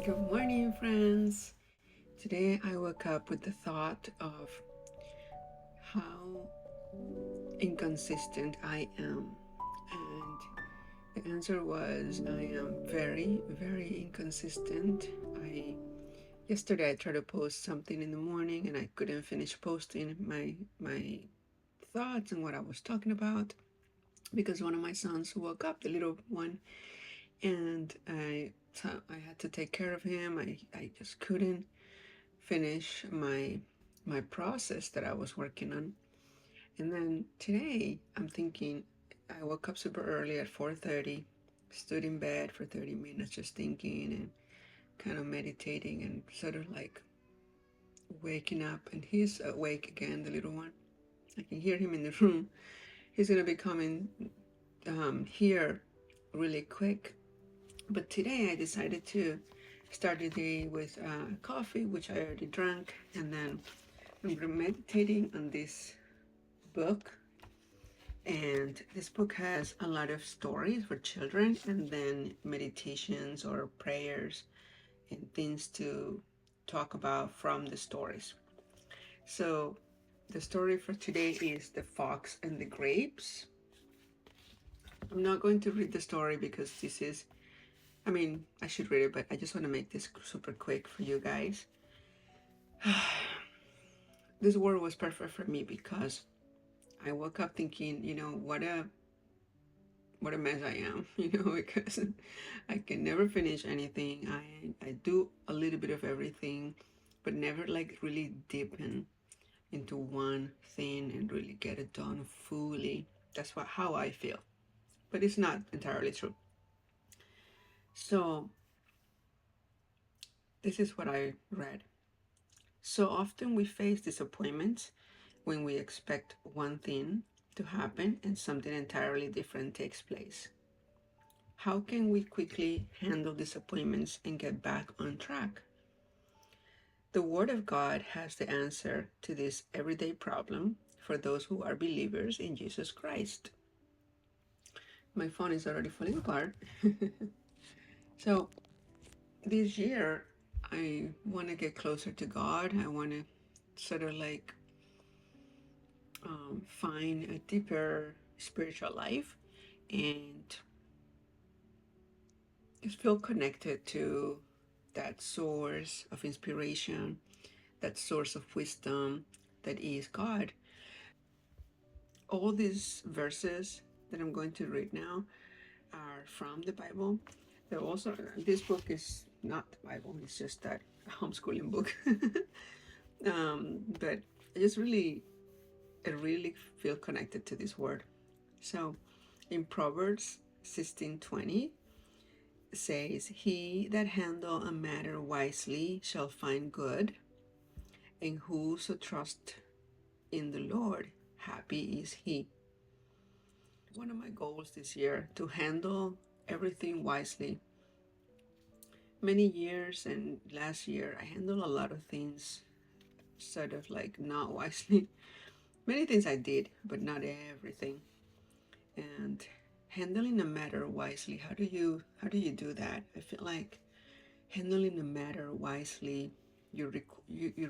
Good morning, friends. Today I woke up with the thought of how inconsistent I am. And the answer was I am very, very inconsistent. Yesterday I tried to post something in the morning and I couldn't finish posting my thoughts and what I was talking about because one of my sons woke up, the little one, and I had to take care of him. I just couldn't finish my process that I was working on. And then today I'm thinking I woke up super early at 4:30, stood in bed for 30 minutes just thinking and kind of meditating and sort of like waking up, and he's awake again, the little one. I can hear him in the room. He's gonna be coming here really quick. But today I decided to start the day with coffee, which I already drank, and then I'm meditating on this book. And this book has a lot of stories for children and then meditations or prayers and things to talk about from the stories. So the story for today is The Fox and the Grapes. I'm not going to read the story because I should read it, but I just want to make this super quick for you guys. This word was perfect for me because I woke up thinking, what a mess I am, because I can never finish anything. I do a little bit of everything, but never like really deepen into one thing and really get it done fully. That's how I feel, but it's not entirely true. So this is what I read. So often we face disappointments when we expect one thing to happen and something entirely different takes place. How can we quickly handle disappointments and get back on track? The Word of God has the answer to this everyday problem for those who are believers in Jesus Christ. My phone is already falling apart. So this year, I want to get closer to God. I want to sort of like find a deeper spiritual life and just feel connected to that source of inspiration, that source of wisdom that is God. All these verses that I'm going to read now are from the Bible. They're also, this book is not the Bible, it's just that homeschooling book. But I really feel connected to this word. So in Proverbs 16:20 says, "He that handle a matter wisely shall find good, and whoso trust in the Lord, happy is he." One of my goals this year to handle everything wisely. Many years and last year, I handled a lot of things sort of like not wisely. Many things I did, but not everything. And handling a matter wisely, how do you do that? I feel like handling a matter wisely, you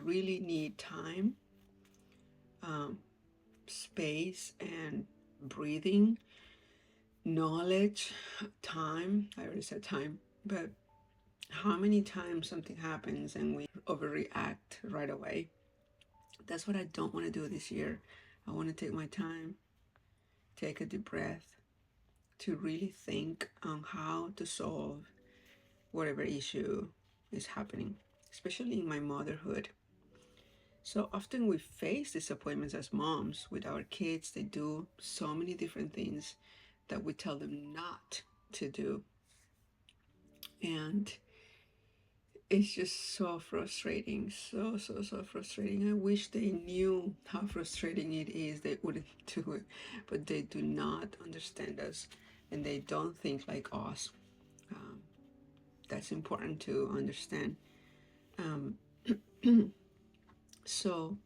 really need time, space, and breathing, knowledge, time. I already said time, but how many times something happens and we overreact right away? That's what I don't want to do this year. I want to take my time, take a deep breath to really think on how to solve whatever issue is happening, especially in my motherhood. So often we face disappointments as moms with our kids. They do so many different things that we tell them not to do. And it's just so frustrating. So frustrating. I wish they knew how frustrating it is. They wouldn't do it. But they do not understand us and they don't think like us. Um, that's important to understand. Um, so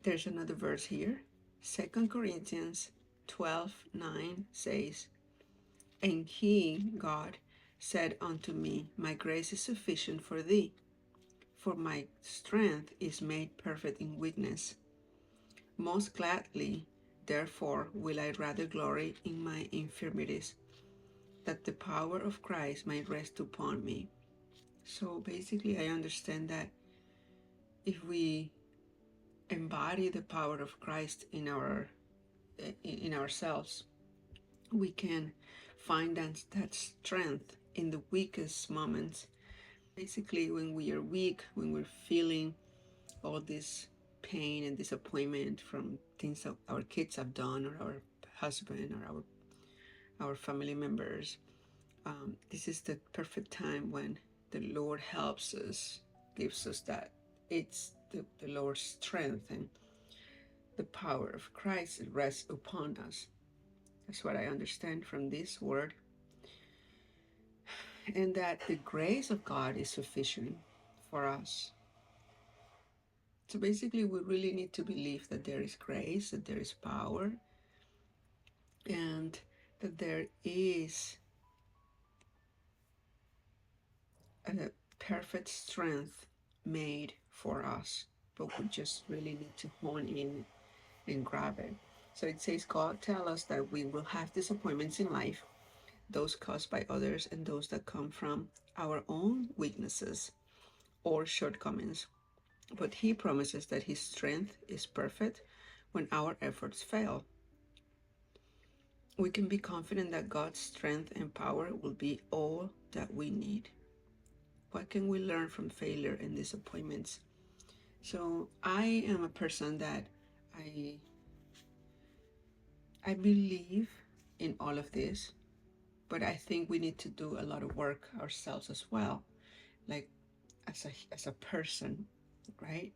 there's another verse here. 2 Corinthians 12:9 says, "And he, God, said unto me, My grace is sufficient for thee, for my strength is made perfect in weakness. Most gladly, therefore, will I rather glory in my infirmities, that the power of Christ might rest upon me. So basically, I understand that if we embody the power of Christ in ourselves, we can find that strength in the weakest moments. Basically, when we are weak, when we're feeling all this pain and disappointment from things that our kids have done, or our husband, or our family members, this is the perfect time when the Lord helps us, gives us that. It's the Lord's strength and the power of Christ rests upon us. That's what I understand from this word. And that the grace of God is sufficient for us. So basically, we really need to believe that there is grace, that there is power, and that there is a perfect strength made for us. But we just really need to hone in and grab it. So it says, God tells us that we will have disappointments in life, those caused by others and those that come from our own weaknesses or shortcomings. But He promises that His strength is perfect when our efforts fail. We can be confident that God's strength and power will be all that we need. What can we learn from failure and disappointments? So I am a person that I believe in all of this, but I think we need to do a lot of work ourselves as well, like as a person, right?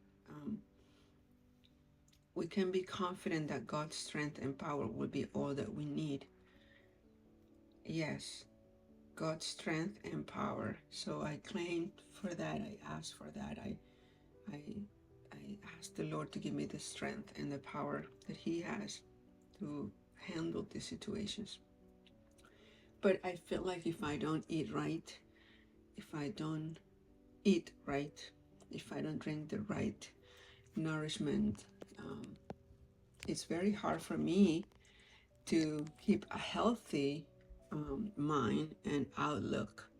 We can be confident that God's strength and power will be all that we need. Yes, God's strength and power. So I claimed for that. I asked for that. I asked the Lord to give me the strength and the power that He has to handle these situations. But I feel like if I don't eat right, if I don't eat right, if I don't drink the right nourishment, it's very hard for me to keep a healthy mind and outlook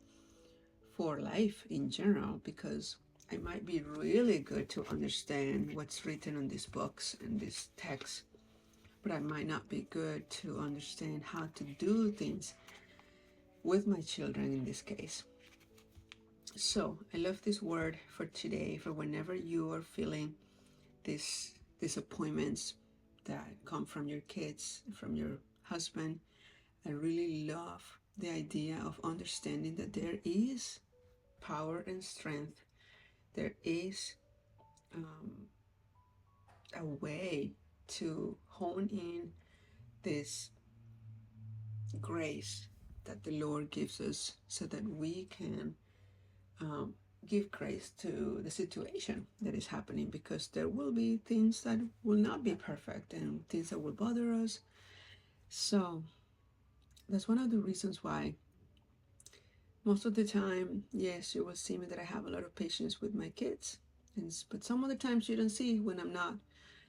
for life in general, because I might be really good to understand what's written on these books and these texts, but I might not be good to understand how to do things with my children in this case. So I love this word for today, for whenever you are feeling these disappointments that come from your kids, from your husband. I really love the idea of understanding that there is power and strength. There is a way to hone in this grace that the Lord gives us so that we can give grace to the situation that is happening, because there will be things that will not be perfect and things that will bother us. So that's one of the reasons why most of the time, yes, you will see me that I have a lot of patience with my kids, but some of the times you don't see when I'm not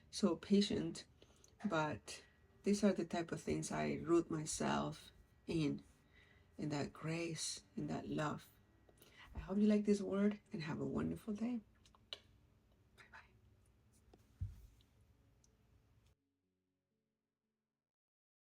so patient. But these are the type of things I root myself in that grace, in that love. I hope you like this word and have a wonderful day.